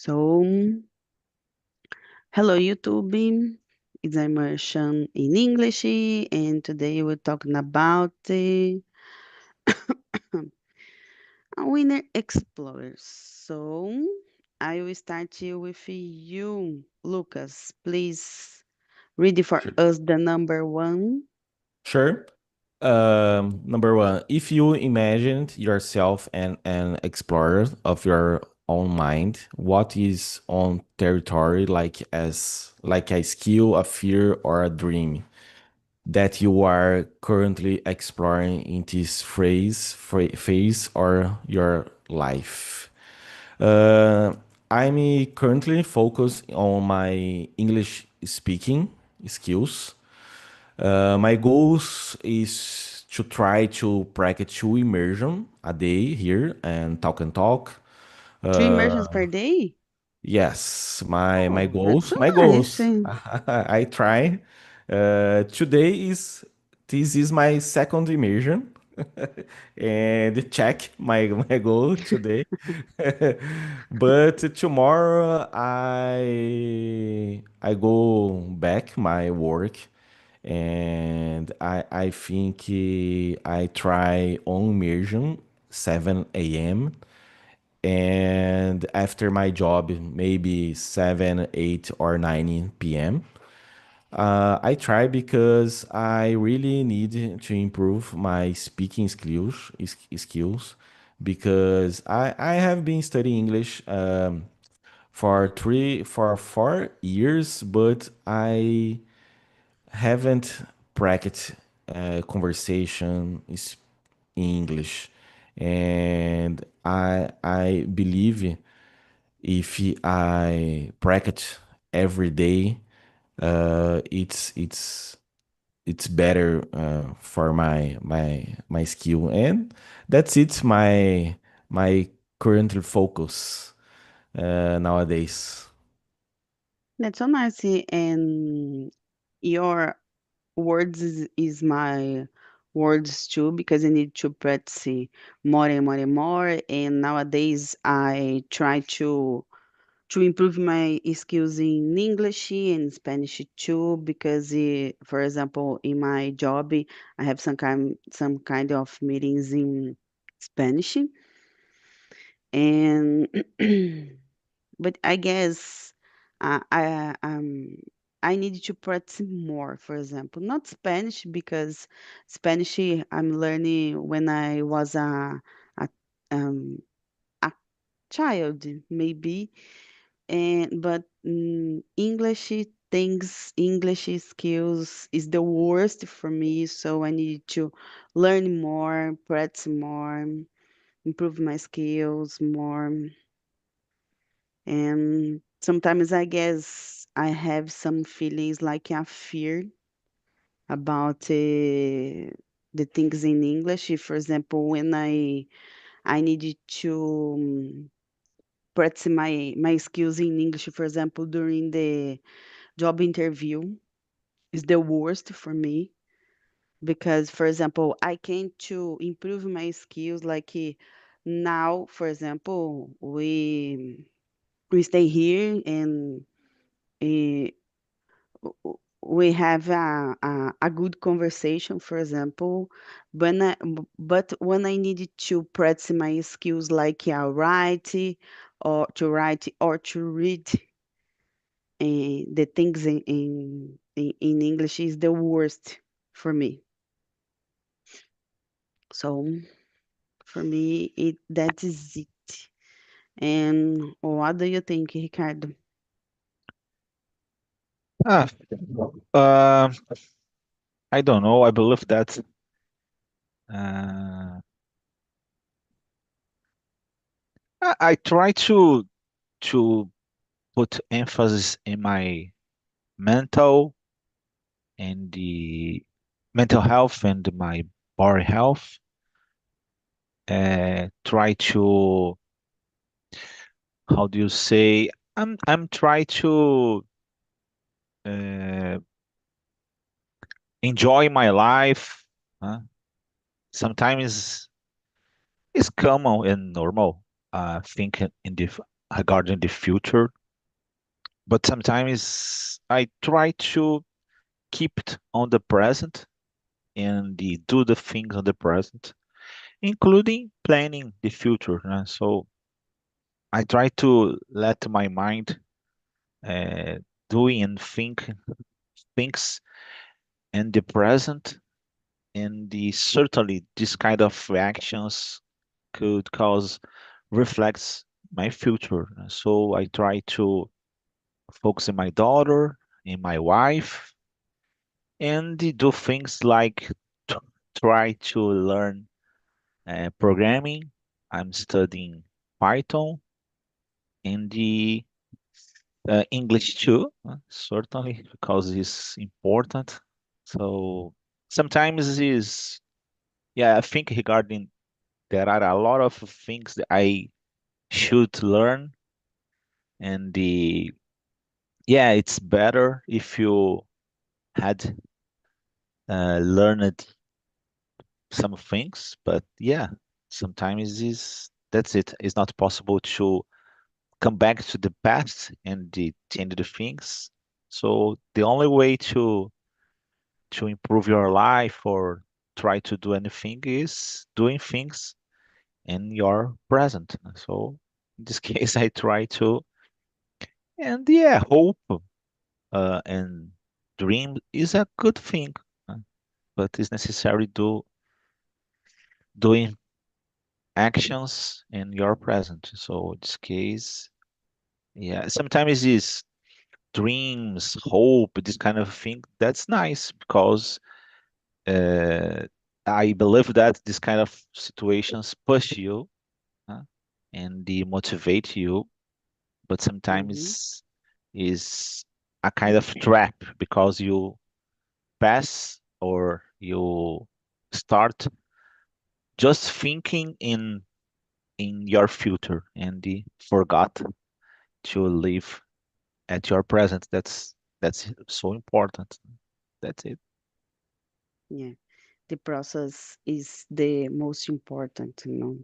So, hello YouTube, it's Immersion in English, and today we're talking about the winner explorers. So, I will start you with you, Lucas. Please read for Sure. us the number one. Sure. Number one, if you imagined yourself an explorer of your own mind, what is on territory like a skill, a fear, or a dream that you are currently exploring in this phase or your life? Uh, I'm currently focused on my English speaking skills. My goals is to try to practice 2 immersion a day here and talk and talk. Three immersions Uh, per day? yes, my Oh, that's goals, my nice. goals. I try. Today is this is my second immersion, and check my goal today. But tomorrow I go back my work and I think I try on immersion 7 a.m. and after my job maybe 7, 8 or 9 p.m. I try because I really need to improve my speaking skills because I have been studying English for 4 years, but I haven't practiced conversation in English, and I believe if I practice every day, it's better for my skill, and that's it. My current focus nowadays. That's so nice. And your words is my words too because I need to practice more and more and more. And nowadays I try to improve my skills in English and Spanish too because, for example, in my job I have some kind of meetings in Spanish and but I guess I need to practice more. For example, not Spanish because Spanish I'm learning when I was a um a child maybe, and but English things, English skills is the worst for me. So I need to learn more, practice more, improve my skills more. And sometimes I guess I have some feelings like a fear about the things in English. If, for example, when I needed to practice my skills in English, for example, during the job interview, is the worst for me because, for example, I can to improve my skills like now, for example, we stay here and uh, we have a good conversation, for example, but when I needed to practice my skills like write or to read the things in English is the worst for me. So for me, that is it. And what do you think, Ricardo? Ah, uh, I don't know. I believe that uh, I try to put emphasis in my mental and the mental health and my body health. Try to how do you say? I'm try to uh, enjoy my life. Huh? Sometimes it's common and normal. Think in the regarding the future, but sometimes I try to keep it on the present and do the things on the present, including planning the future. So I try to let my mind uh, doing and think things in the present, and certainly this kind of reactions could cause reflects my future. So I try to focus on my daughter, in my wife, and do things like t- try to learn programming. I'm studying Python and the English too, certainly because it's important. So sometimes is yeah, I think regarding there are a lot of things that I should learn, and the yeah, it's better if you had learned some things, but yeah, sometimes is that's it. It's not possible to come back to the past and change the things. So the only way to improve your life or try to do anything is doing things in your present. So in this case, I try to, and yeah, hope and dream is a good thing, uh, but it's necessary doing actions in your present. So in this case, yeah, sometimes it's dreams, hope, this kind of thing. That's nice because uh, I believe that this kind of situations push you uh, and they motivate you, but Mm-hmm. sometimes is a kind of trap because you pass or you start just thinking in your future and forgot to live at your present. That's so important. That's it. Yeah, the process is the most important, you know.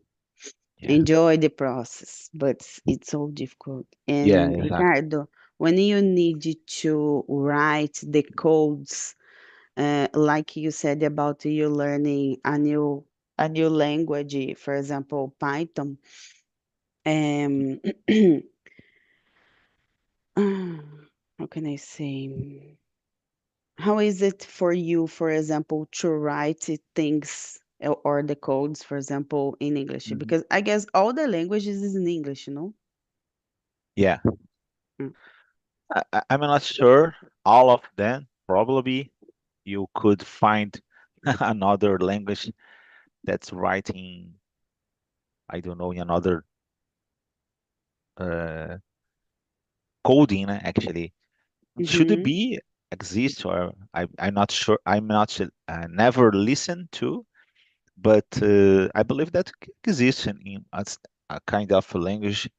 Yeah. Enjoy the process, but it's so difficult. Yeah, And exactly. Ricardo, when you need to write the codes, like you said about you learning a new language, for example, Python, um, how can I say? How is it for you, for example, to write things or the codes, for example, in English? Mhm. Because I guess all the languages is in English, you know? Yeah. Mm. I'm not sure all of them. Probably you could find another language that's writing, I don't know, in another uh, coding actually. Should it Mm-hmm. be exist or I'm not sure. I'm not never listened to, but I believe that exists in as a kind of language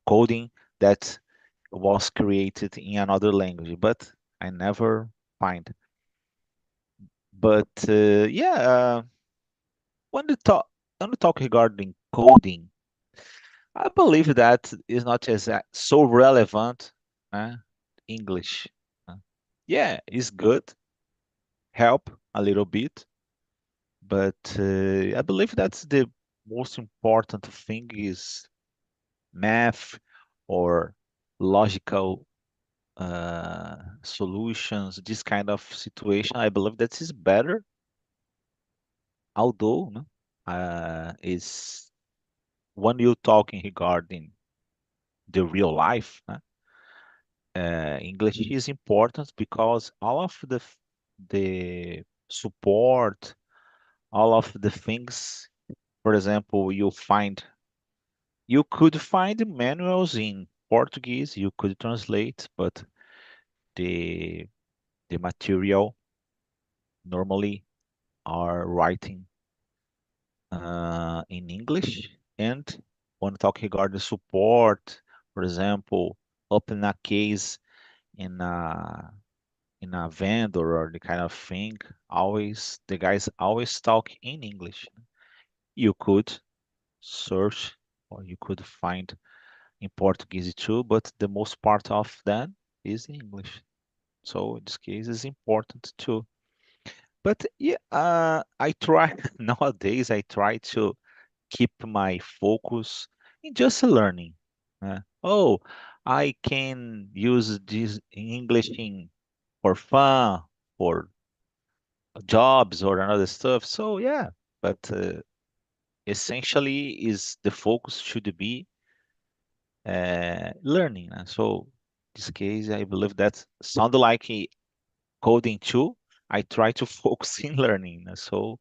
coding that was created in another language, but I never find. But yeah, when we talk regarding coding, I believe that is not as so relevant. Uh, English, uh, yeah, it's good, help a little bit, but I believe that's the most important thing is math or logical solutions. This kind of situation, I believe that is better, although no, is when you're talking regarding the real life, English is important because all of the support, all of the things, for example, you could find manuals in Portuguese, you could translate, but the the material normally are writing in English. And when talking regarding support, for example, open a case in a vendor or the kind of thing, always the guys always talk in English. You could search or you could find in Portuguese too, but the most part of them is in English. So in this case, it's important too. But yeah, I try nowadays. I try to keep my focus in just learning. Oh, I can use this in English in for fun, for jobs or another stuff. So yeah, but essentially, is the focus should be learning. So this case, I believe that sound like a coding too. I try to focus in learning. So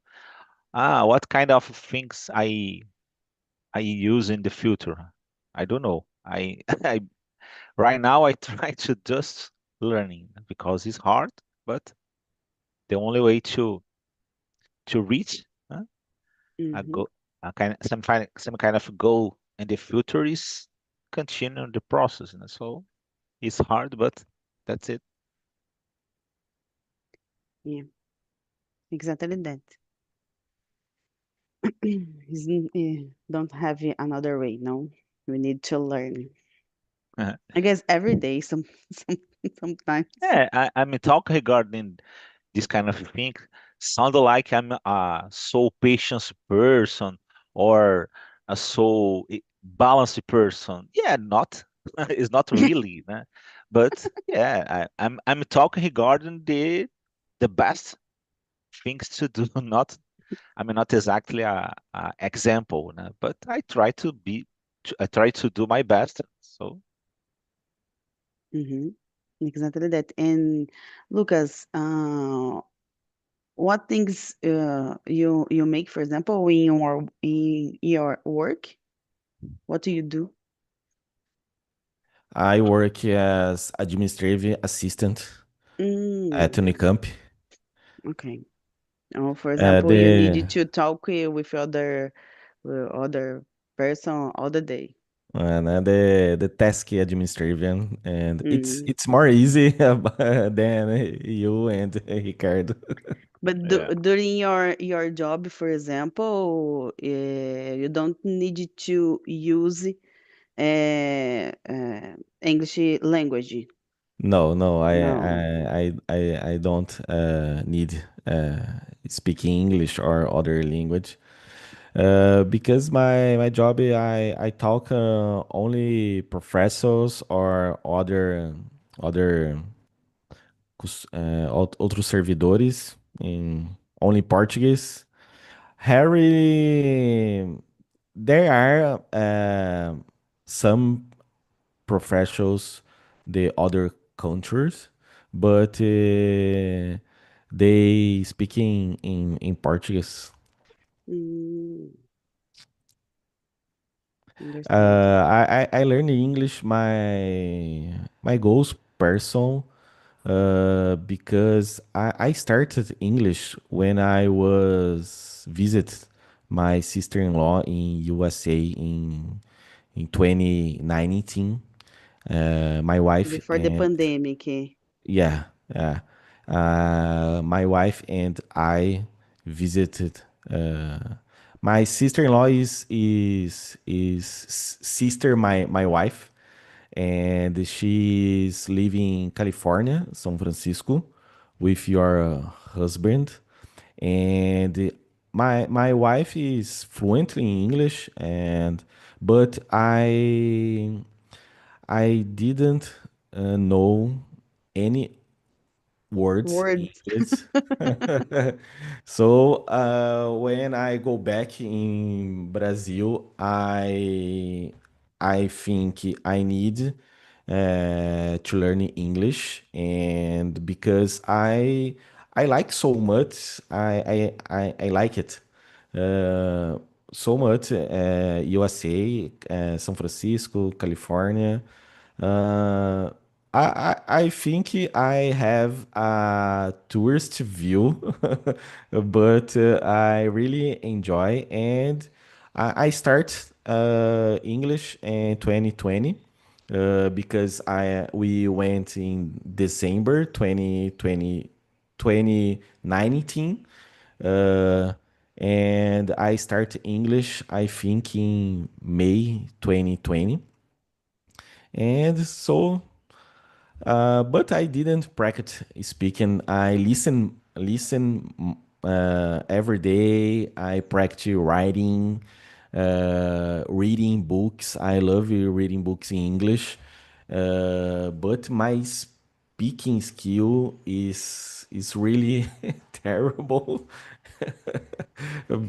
what kind of things I use in the future? I don't know. I right now I try to just learning because it's hard, but the only way to reach a Mm-hmm. go a kind some kind of goal in the future is continue the process. So it's hard, but that's it. Yeah, exactly that. Don't have another way, no. We need to learn. I guess every day, some sometimes. Yeah, I'm talking regarding this kind of thing. Sound like I'm a so patient person or a so balanced person. Yeah, not. It's not really, but yeah, I'm talking regarding the best things to do. Not I'm not exactly a example, but I try to be. I try to do my best. So Mm-hmm. Exactly that. And Lucas, what things you make, for example, in your work? What do you do? I work as administrative assistant at Mm, Unicamp. okay. For example, you The need to talk with other person all the day. the task administration, and Mm. it's more easy than you and Ricardo. But yeah. during your job, for example, you don't need to use English language. No, no, No. I don't need speaking English or other language. Because my job, I talk only professors or other outros servidores in only Portuguese. Harry, there are some professionals the other countries, but they speak in Portuguese. Mm, understand. I learned English my goals person because I started English when I was visit my sister-in-law in USA in 2019. My wife Before the and pandemic. yeah, yeah. My wife and I visited. Uh, my sister-in-law is sister my wife, and she's living in California, San Francisco, with your husband. And my wife is fluent in English, and but I didn't know any words in Words. English. So when I go back in Brazil, I think I need to learn English, and because I like so much, I like it uh, so much. USA, San Francisco, California. Uh, I think I have a tourist view, but I really enjoy, and I start English in 2020 because I we went in December 2020 2019, uh, and I start English I think in May 2020. And so but I didn't practice speaking. I listen every day. I practice writing, reading books. I love reading books in English. But my speaking skill is really terrible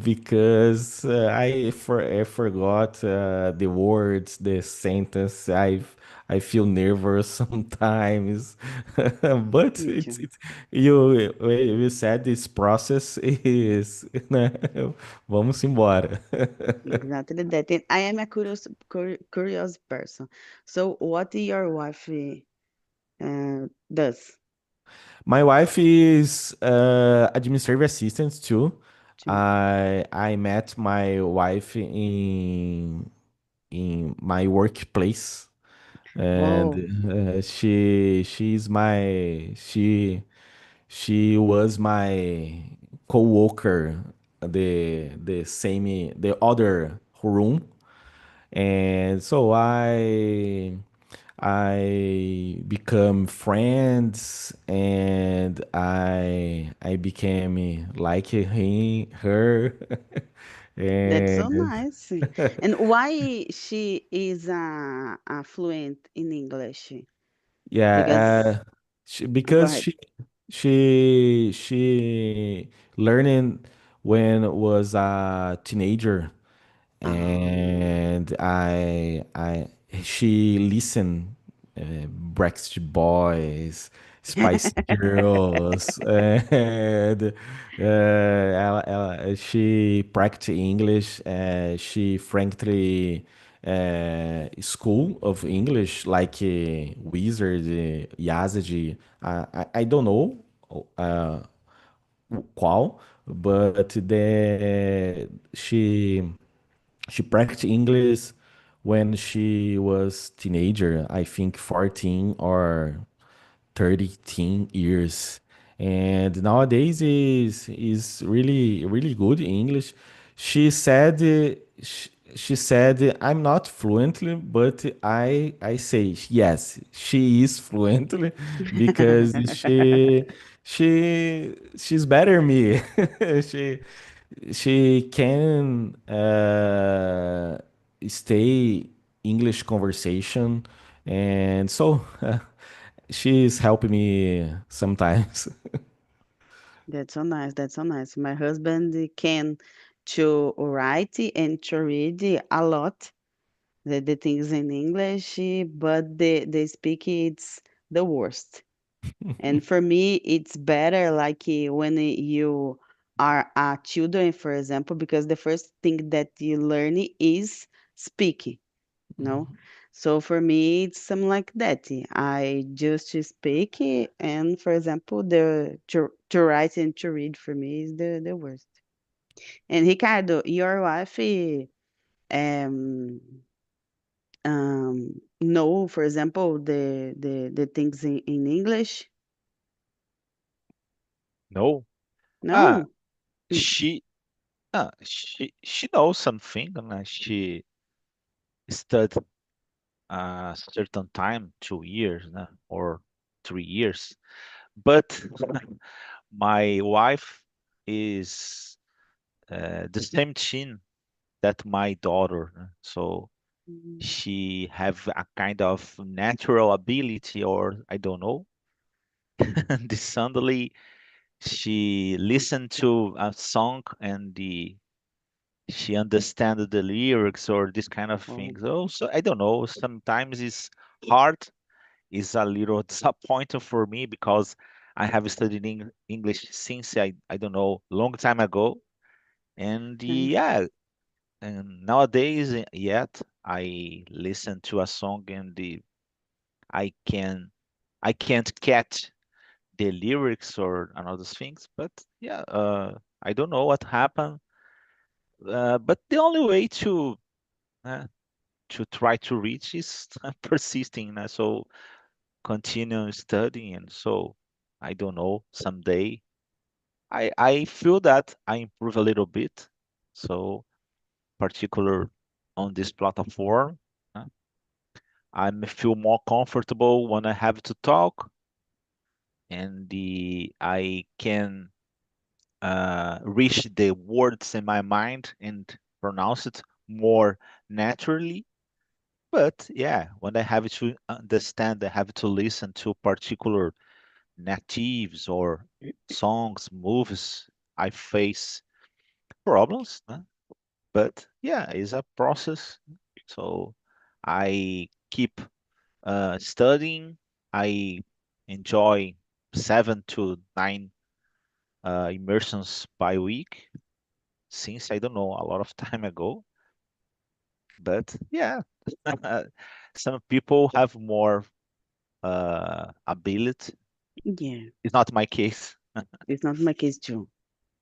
because I forgot the words, the sentence. I feel nervous sometimes, but Me too. it's you said this process is né? Vamos embora. Exactly that. And I am a curious person. So, what your wife does? My wife is administrative assistant too. Too. I met my wife in my workplace, and Oh, she's my she was my co-worker the other room, and so I become friends, and I became like her that's so and nice. And why she is fluent in English? Because yeah, go because ahead. she learning when was a teenager, and I she listened Backstreet Boys, Spice Girls, and she practiced English. She frankly school of English like Wizard, Yazid. I don't know uh, qual, but she practiced English when she was teenager, I think 14 or 13 years. And nowadays is really good in English. She said she said I'm not fluently, but I say yes, she is fluently because she's better me. she she can stay English conversation, and so she's helping me sometimes. That's so nice. That's so nice. My husband can to write and to read a lot the things in English, but the speak it's the worst. And for me, it's better like when you are a children, for example, because the first thing that you learn is speaking, no? So for me, it's something like that. I just speak, and for example, the to write and to read for me is the worst. And Ricardo, your wife, um, know, for example, the things in English? No. Ah, No. Mm. she she knows something, and she studied a certain time, 2 years, or 3 years. But my wife is the same team that my daughter, so Mm. she have a kind of natural ability, or I don't know. And suddenly she listened to a song, and she understand the lyrics or this kind of Oh, things. Oh, so I don't know. Sometimes it's hard. It's a little disappointing for me because I have studied English since I don't know long time ago, and okay. yeah, and nowadays yet I listen to a song, and I can I can't catch the lyrics or another things, but yeah, I don't know what happened. But the only way uh, to try to reach is persisting. So continue studying, and so I don't know. Someday I feel that I improve a little bit. So particular on this platform, uh, I feel more comfortable when I have to talk, and I can reach the words in my mind and pronounce it more naturally. But yeah, when I have to understand, I have to listen to particular natives or songs, movies, I face problems. But yeah, it's a process. So I keep studying. I enjoy 7 to 9 immersions by week since I don't know a lot of time ago. But yeah, some people have more ability. Yeah, It's not my case. it's not my case too.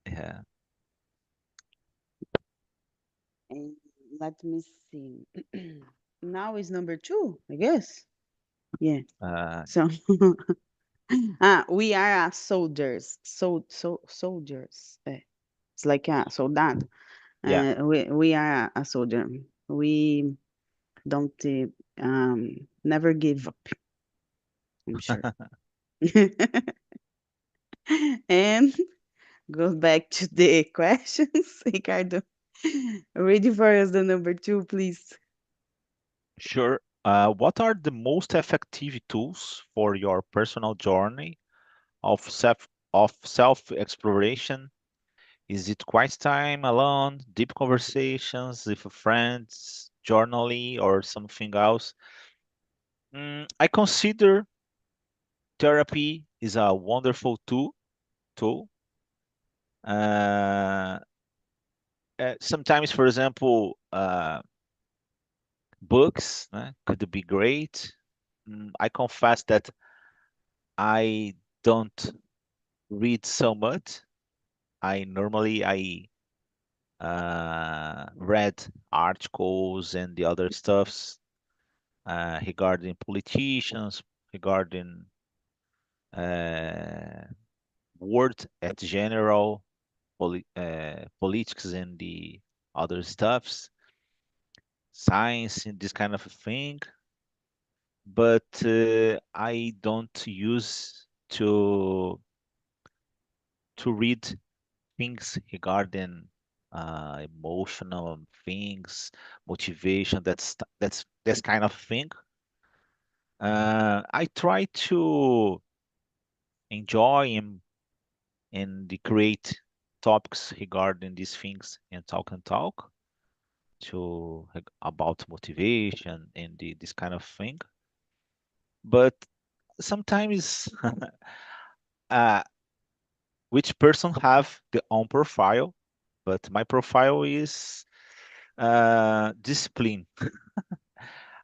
Yeah. And let me see. Now is number two, I guess. Yeah. Uh, So we are soldiers. Soldiers. It's like a soldado. yeah. We are a soldier. We don't never give up, I'm sure. And go back to the questions, Ricardo. Ready for us the number two, please. Sure. What are the most effective tools for your personal journey of self exploration? Is it quiet time alone, deep conversations with friends, journaling, or something else? I consider therapy is a wonderful tool. Uh, Sometimes, for example, books could be great. I confess that I don't read so much. I read articles and the other stuffs regarding politicians, regarding uh, world at general, politics and the other stuffs, science and this kind of thing. But I don't use to read things regarding emotional things, motivation. That's kind of thing. I try to enjoy and create topics regarding these things and talk about motivation and this kind of thing. But sometimes uh, which person have their own profile, but my profile is discipline.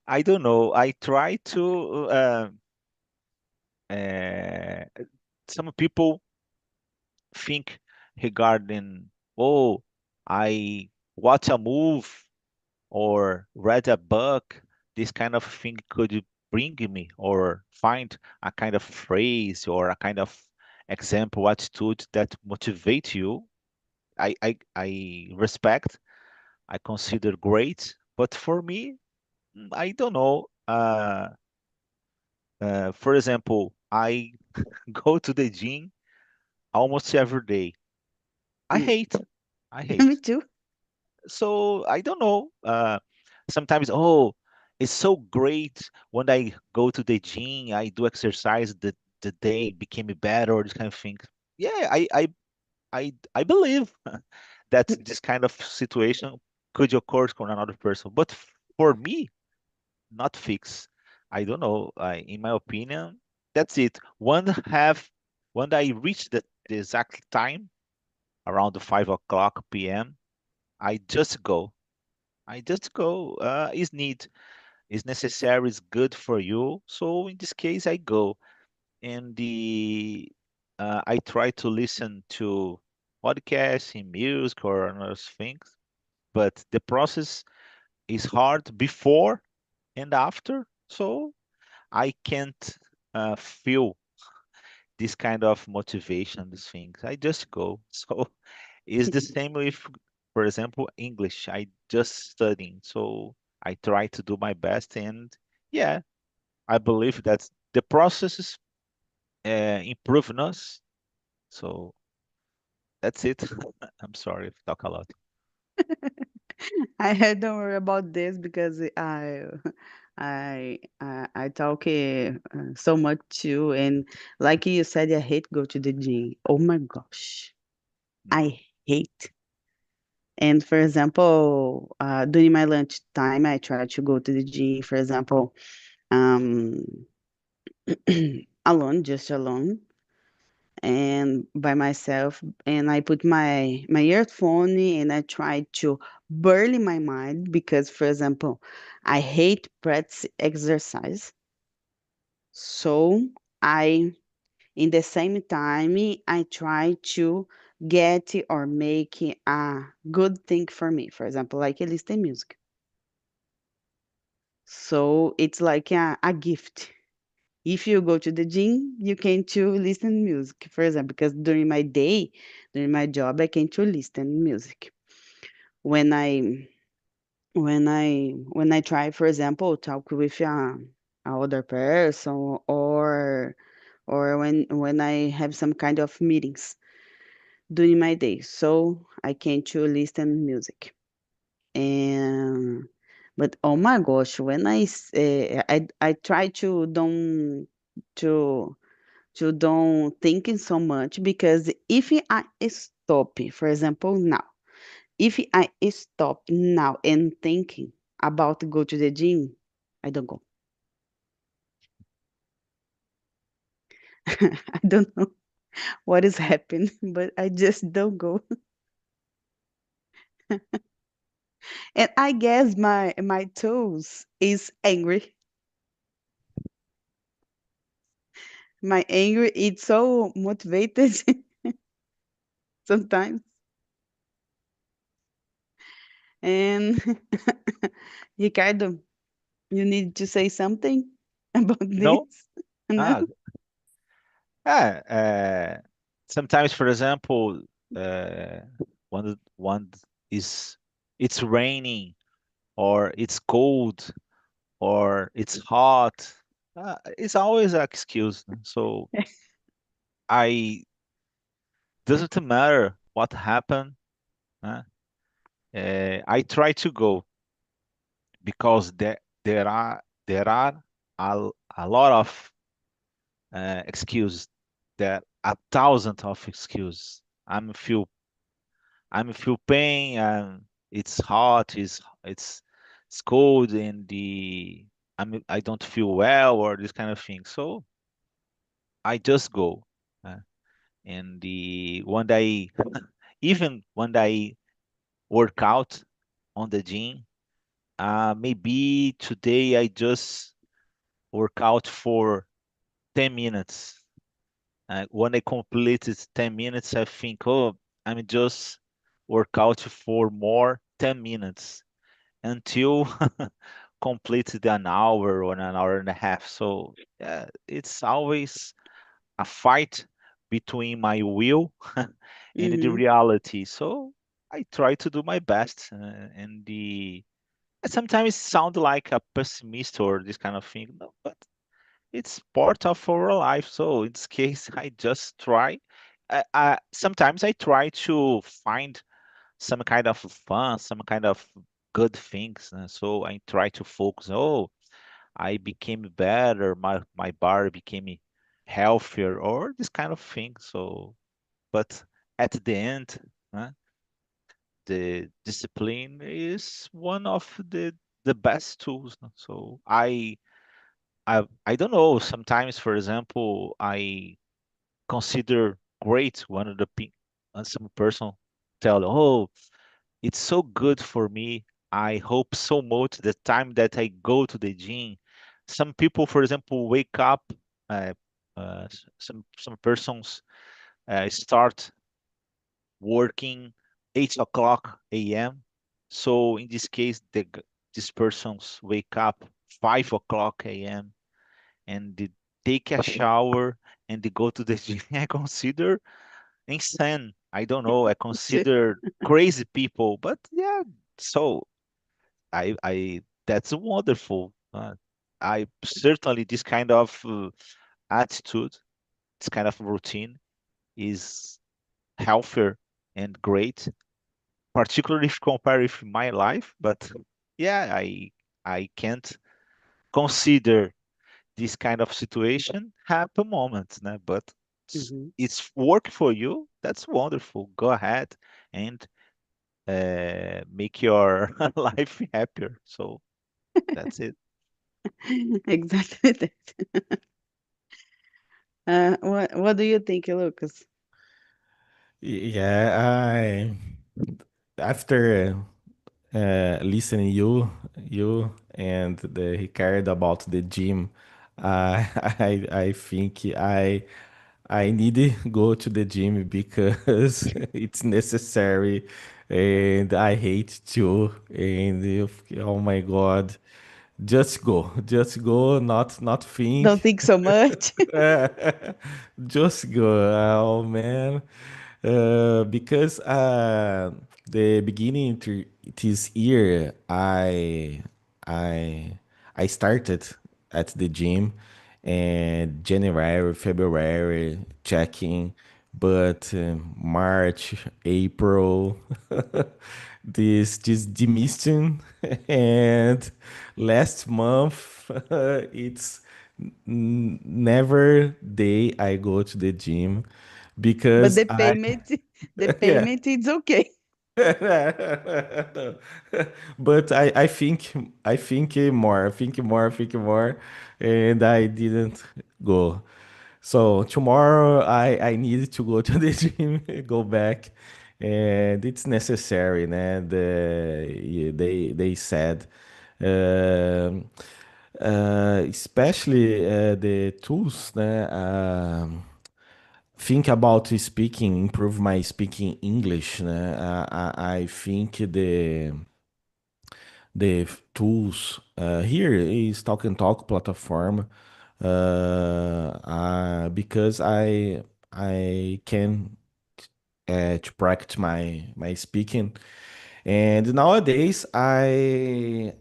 I don't know. I try to. Uh, some people think regarding, oh, I watch a movie or read a book. This kind of thing could bring me or find a kind of phrase or a kind of example attitude that motivate you. I respect. I consider great, but for me, I don't know. For example, I go to the gym almost every day. I Mm. hate. I Me hate. too. So I don't know. Sometimes, oh, it's so great when I go to the gym. I do exercise. The day became better. This kind of thing. Yeah, I believe that this kind of situation could occur with another person. But for me, not fix. I don't know. In my opinion, that's it. When I reach the exact time around the 5 o'clock p.m., I just go. I just go. Is need, is necessary, is good for you. So in this case, I go. And I try to listen to podcasts in music or other things. But the process is hard before and after. So I can't feel this kind of motivation, these things. I just go. So it's the same with, for example, English. I just studying. So I try to do my best and Yeah, I believe that the process is improving us. So that's it. I'm sorry if I talk a lot. I don't worry about this because I talk so much too, and like you said, I hate go to the gym. Oh my gosh, Mm. I hate. And for example, during my lunch time, I try to go to the gym. For example, um, alone, just alone, and by myself, and I put my earphone and I try to burn my mind because, for example, I hate practice exercise. So I, in the same time, I try to get or make a good thing for me. For example, like listen music. So it's like a gift. If you go to the gym, you can to listen music, for example, because during my day, during my job, I can to listen music. When when I try, for example, talk with a other person or when I have some kind of meetings during my day, so I can to listen music. And but oh my gosh, when I try to to don't thinking so much because if I stop, for example, now, if I stop now and thinking about to go to the gym, I don't go. I don't know what is happening, but I just don't go. And I guess my tools is angry. My anger it's so motivated sometimes. And Ricardo, you need to say something about No? this? No? Ah, yeah. Sometimes, for example, uh, one is it's raining or it's cold or it's hot. It's always an excuse. So I doesn't matter what happened. uh, I try to go because there are a lot of excuses. There are thousands of excuses. I'm feel pain and it's hot. It's cold and I don't feel well or this kind of thing. So I just go. Uh, and the one day, even when I work out on the gym, maybe today I just work out for 10 minutes. When I completed 10 minutes, I think, oh, I'm just work out for more 10 minutes until completed an hour or an hour and a half. So it's always a fight between my will and the Mm-hmm. reality. So I try to do my best, and the sometimes sound like a pessimist or this kind of thing, no, but it's part of our life. So in this case, I just try. Sometimes I try to find some kind of fun, some kind of good things. So I try to focus. Oh, I became better. My body became healthier, or this kind of thing. So, but at the end, uh, the discipline is one of the best tools. So I don't know. Sometimes, for example, I consider great one of the some person tell, oh, it's so good for me. I hope so much the time that I go to the gym. Some people, for example, wake up. Uh, some persons start working 8 o'clock a.m. So in this case, these persons wake up 5 o'clock a.m. and they take a shower and they go to the gym. I consider insane. I don't know. I consider crazy people, but yeah. So I that's wonderful. I certainly this kind of attitude, this kind of routine is healthier and great, particularly if compare with my life. But yeah, I can't consider this kind of situation happy moments, né? But Mhm. it's work for you. That's wonderful. Go ahead and make your life happier. So that's it. Exactly that. What do you think, Lucas? Yeah, I after listening you and the Ricardo about the gym, I think I need to go to the gym because it's necessary, and I hate to. And oh my God, just go, not Don't think. think so much. Just go. Oh man, because the beginning to this year, I I started at the gym, and January, February checking, but March, April, this demission, and last month it's never day I go to the gym But because the I payment, the yeah. payment is okay. But I think more, and I didn't go. So tomorrow I need to go to the gym, go back, and it's necessary. And they said, um, especially the tools. Think about speaking, improve my speaking English. I think the tools here is Talk and Talk platform, because I can to practice my speaking, and nowadays I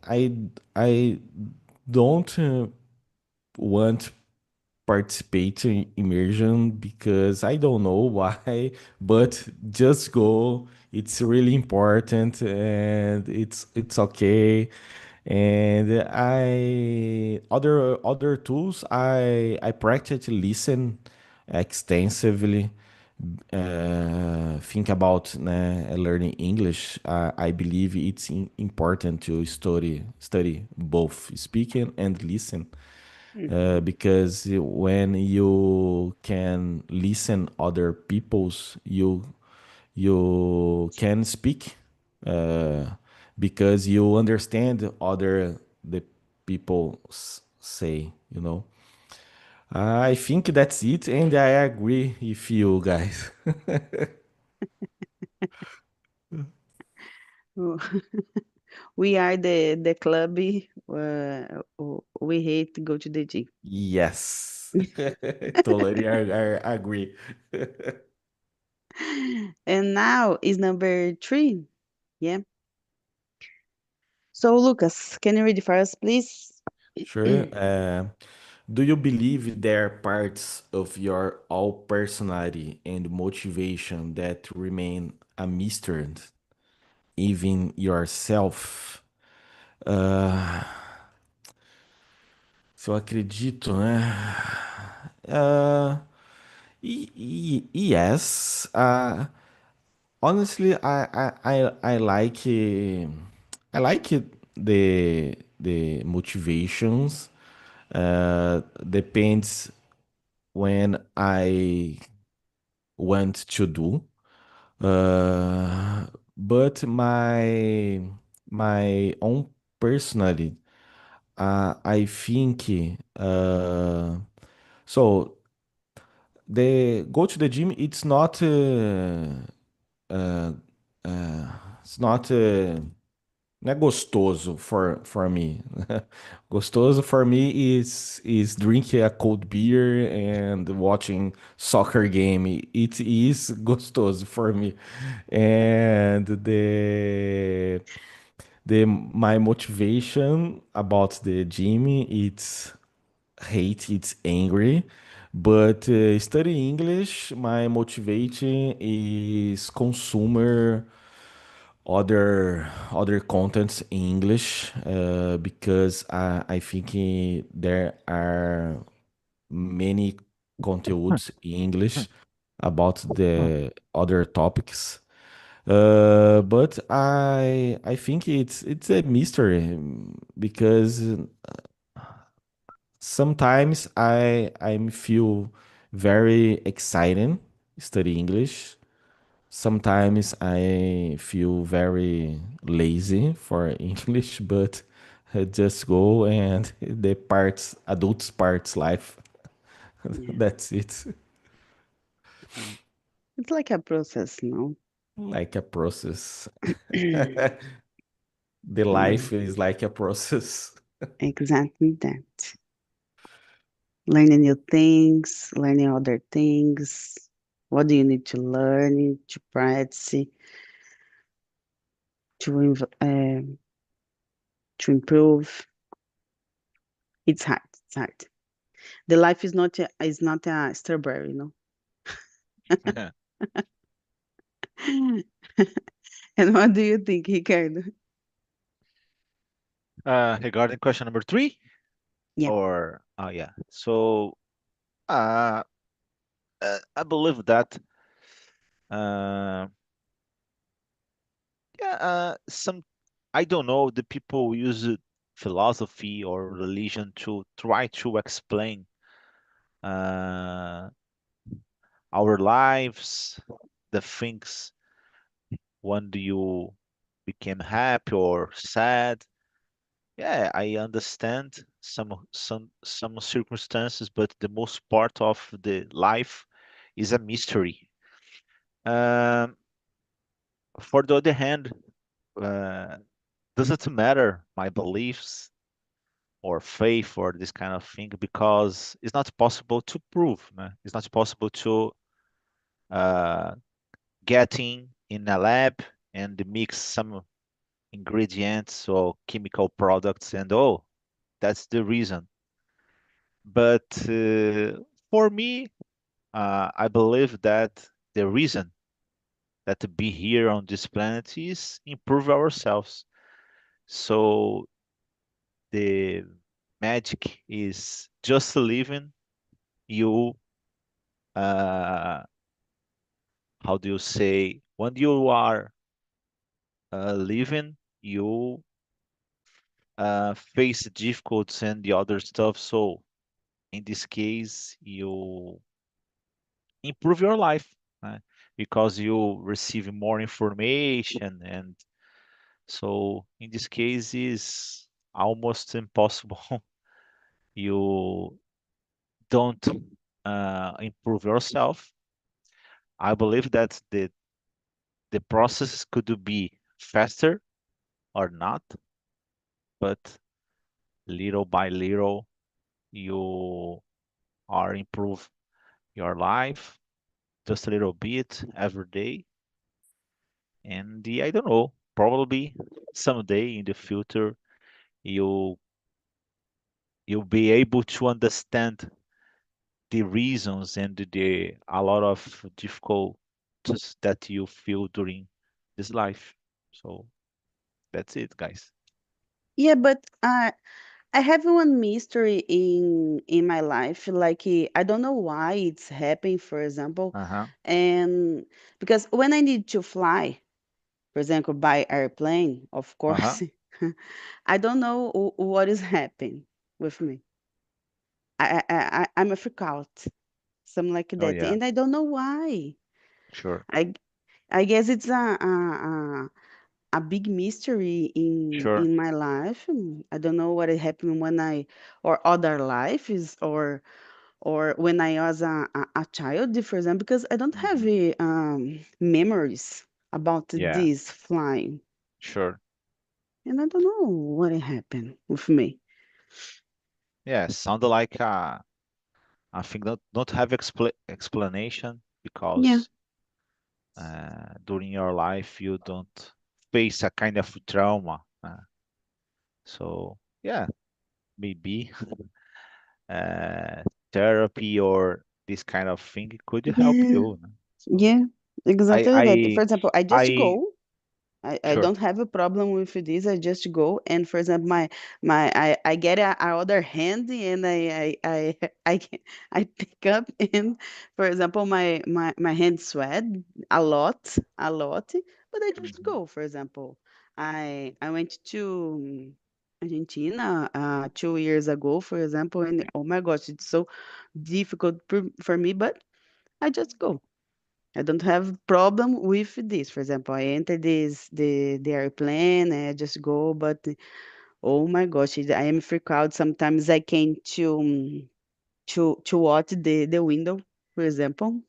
don't want participate in immersion because I don't know why, but just go. It's really important, and it's okay. And I other tools I practice listen extensively. Think about learning English. I believe it's important to study both speaking and listen, Mhm. because when you can listen other people's, you can speak, uh, because you understand other the people say, I think that's it, and I agree with you guys. We are the club. We hate to go to the gym. Yes. Totally I agree. And now is number three. Yeah. So, Lucas, can you read it for us, please? Sure. Do you believe there are parts of your all personality and motivation that remain a mystery, even yourself? Ah, se eu acredito, né? Yes. Honestly, I like the motivations. Depends when I want to do. But my own personally, I think, so the go to the gym. Uh, it's not. Não é gostoso for me. Gostoso for me is drinking a cold beer and watching soccer game. It is gostoso for me. And The my motivation about the gym, it's hate, it's angry. But study English, my motivation is consumer other contents in English because I think there are many conteúdos in English about the other topics. But I think it's a mystery because sometimes I feel very excited study English. Sometimes I feel very lazy for English, but I just go and the parts, adults parts life. Yeah. That's it. It's like a process, no? Like a process. Yeah, The life is like a process. exactly that. Learning new things, learning other things. What do you need to learn, to practice, to improve? It's hard. It's hard. The life is not a strawberry, no. And what do you think, Ricardo? Regarding question number three, Yeah. or yeah, so uh, I believe that uh, yeah, some I don't know the people use philosophy or religion to try to explain uh, our lives, the things when do you became happy or sad. Yeah, I understand some circumstances, but the most part of the life is a mystery. Um, for the other hand, uh, doesn't matter my beliefs or faith or this kind of thing because it's not possible to prove. Man. It's not possible to uh, get in a lab and mix some ingredients or chemical products and oh, that's the reason. But for me, I believe that the reason that to be here on this planet is improve ourselves. So the magic is just living. You, uh, how do you say, when you are living, you face the difficulties and the other stuff. So in this case, you improve your life because you receive more information and so in this case is almost impossible you don't improve yourself. I believe that the process could be faster or not, but little by little you are improve your life just a little bit every day. And I don't know, probably someday in the future you you'll be able to understand the reasons and the a lot of difficulties that you feel during this life. So that's it, guys. Yeah, but I have one mystery in my life. Like I don't know why it's happening, for example, Uh-huh. and because when I need to fly, for example, by airplane, of Uh-huh. course, I don't know what is happening with me. I'm a freak out, something like Oh that, yeah, and I don't know why. sure. I I guess it's a big mystery Sure. in my life. I don't know what happened when I or other lives or when I was a child, for example, because I don't have Hmm. memories about Yeah, this flying, sure. and I don't know what happened with me. Yeah, sound like I think don't have explanation Yeah, because during your life you don't face a kind of trauma. Uh, so yeah, maybe uh, therapy or this kind of thing could help Yeah, you. So yeah, I exactly that. I For example, I just I go. I sure. don't have a problem with this. I just go and, for example, I get a other hand and I I pick up and, for example, my hand sweat a lot, but I just Mhm. go. For example, I went to Argentina 2 years ago, for example, and oh my gosh, it's so difficult for me, but I just go. I don't have problem with this. For example, I enter the airplane and I just go, but oh my gosh, I am freak out. Sometimes I can to watch the window, for example.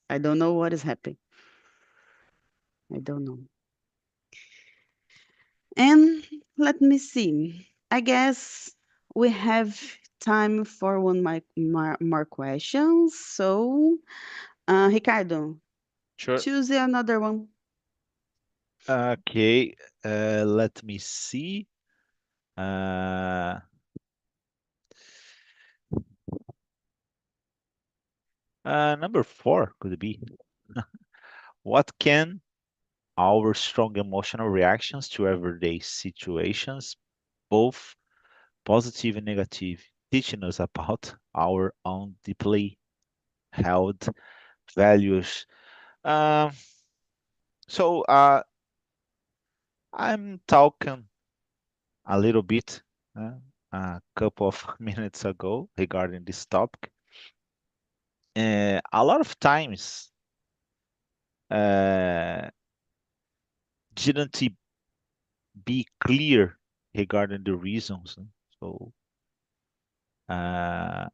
I don't know what is happening. I don't know. And let me see. I guess we have time for one more questions. So, Ricardo, Sure. choose another one. Okay. Let me see. Uh, Number four could be what can our strong emotional reactions to everyday situations, both positive and negative, teaching us about our own deeply held values. Um, so I'm talking a little bit a couple of minutes ago regarding this topic. A lot of times uh, didn't it be clear regarding the reasons. So uh,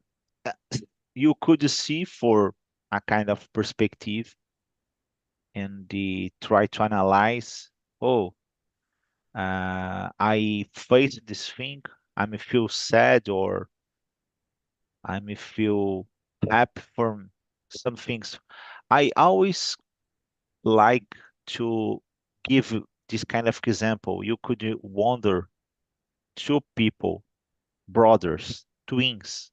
you could see for a kind of perspective and the try to analyze. Oh, I faced this thing. I may feel sad or I may feel happy for some things. I always like to give this kind of example. You could wonder two people, brothers, twins.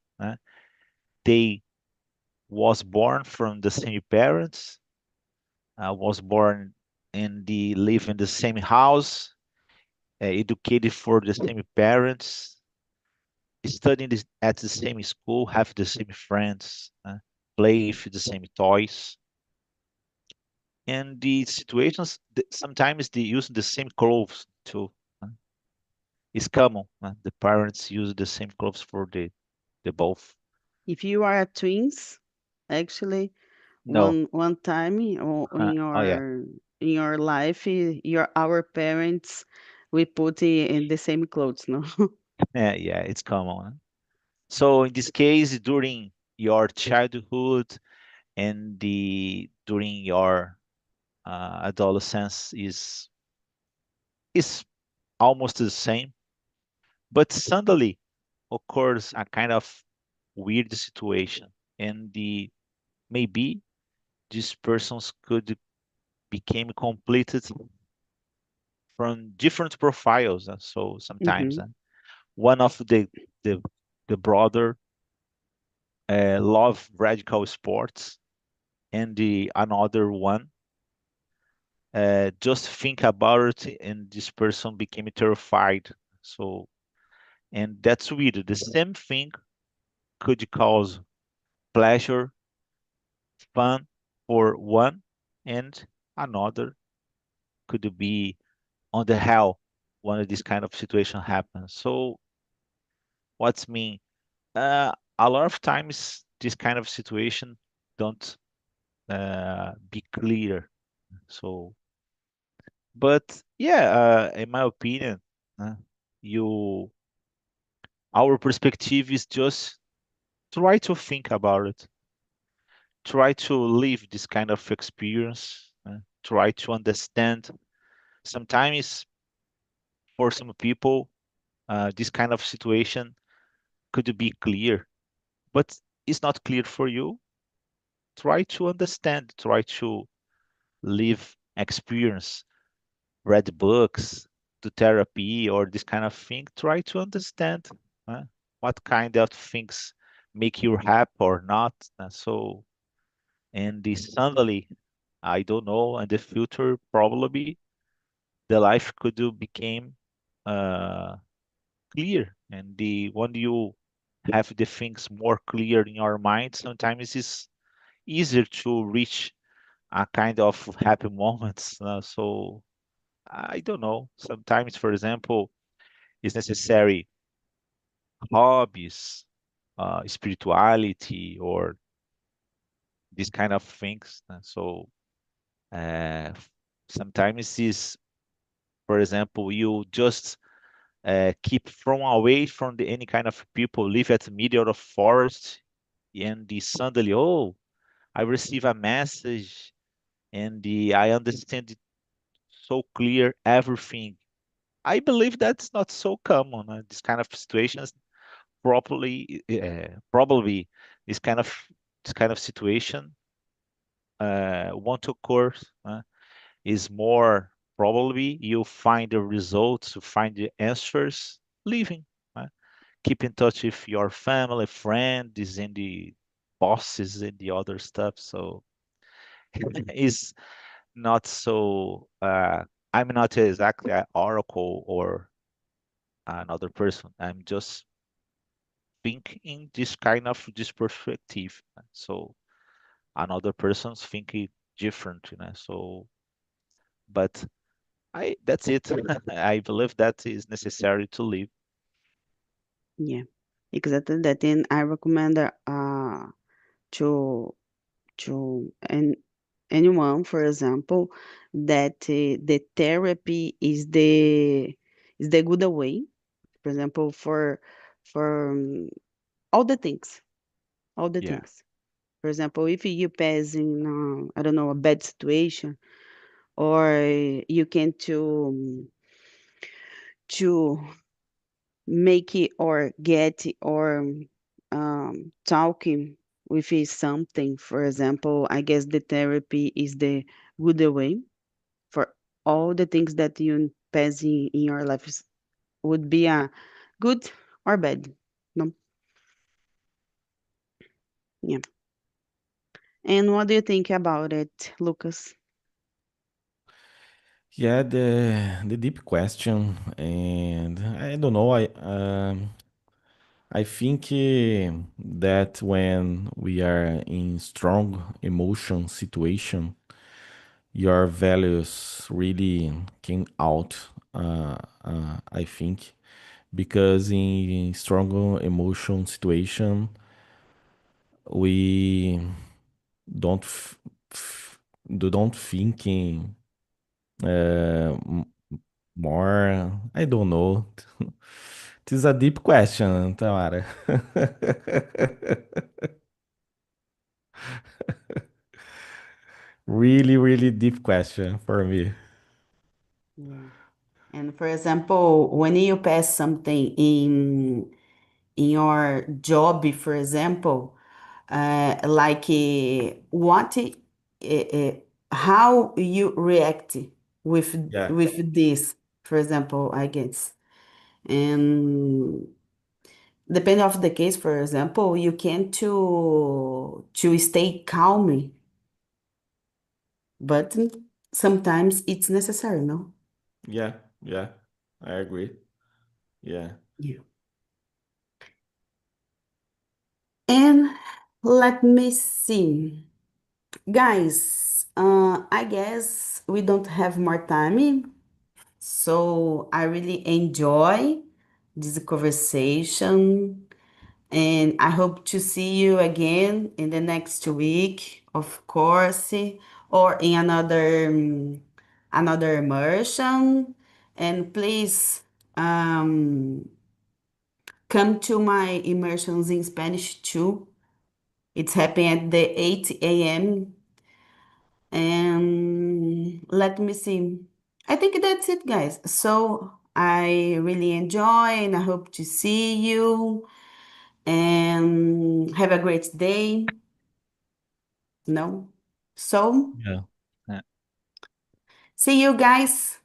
They was born from the same parents, was born and they live in the same house, educated for the same parents, studying at the same school, have the same friends, play with the same toys. And the situations, sometimes they use the same clothes too. uh, It's common. The parents use the same clothes for the both. If you are a twins, actually, No. one time Oh yeah. in your life, your our parents we put in the same clothes, no? Yeah, yeah, it's common. So in this case, during your childhood and the during your adolescence is almost the same, but suddenly occurs a kind of weird situation, and the maybe these persons could became completed from different profiles. So sometimes Hmm. one of the the brother love radical sports, and the another one just think about it, and this person became terrified. So, and that's weird. The same thing could cause pleasure, fun for one, and another could be on the hell when this kind of situation happens. So, what's mean? A lot of times, this kind of situation don't be clear. So, but yeah, in my opinion, uh, you our perspective is just try to think about it, try to live this kind of experience, try to understand. Sometimes for some people, this kind of situation could be clear, but it's not clear for you. Try to understand, try to live experience, read books, to therapy or this kind of thing, try to understand what kind of things make you happy or not. And this suddenly, I don't know, in the future, probably the life could do became uh, clear. And the when you have the things more clear in your mind, sometimes it's easier to reach a kind of happy moments. So I don't know. Sometimes, for example, it's necessary hobbies, spirituality, or these kind of things. So uh, sometimes is, for example, you just keep from away from any kind of people, live at the middle of forest, and suddenly, oh, I receive a message, and I understand it so clear everything. I believe that's not so common. This kind of situations probably this kind of situation won't occur. Is more probably you find the results, you find the answers living. Uh, Keep in touch with your family, friends, and the bosses and the other stuff. So it's not so. I'm not exactly an oracle or another person. I'm just think in this kind of this perspective. So another person's thinking different, So, but I that's it. I believe that is necessary to live. Yeah, exactly that. And I recommend to and anyone, for example, that the therapy is the good way. For example, for all the things, all the Yeah. things. For example, if you pass in I don't know, a bad situation, or you can to make it or get it or talking with it something. For example, I guess the therapy is the good way for all the things that you pass in your life would be a good or bad. No, yeah. And what do you think about it, Lucas? Yeah, the deep question, and I don't know. I think that when we are in strong emotion situation, your values really came out. I think because in strong emotion situation, we don't don't thinking uh, more. I don't know. It is a deep question, Tamara. Really, really deep question for me. Yeah. And for example, when you pass something in your job, for example, like how you react Yeah, with this, for example, I guess. And depending of the case, for example, you can to stay calm, but sometimes it's necessary, no? yeah, yeah. I agree. Yeah. Yeah. And let me see. Guys, I guess we don't have more time, so I really enjoy this conversation, and I hope to see you again in the next week, of course, or in another immersion. And please come to my immersions in Spanish too. It's happening at the 8 a.m. And let me see. I think that's it, guys. So I really enjoy and I hope to see you and have a great day. No? So Yeah. Yeah. see you guys.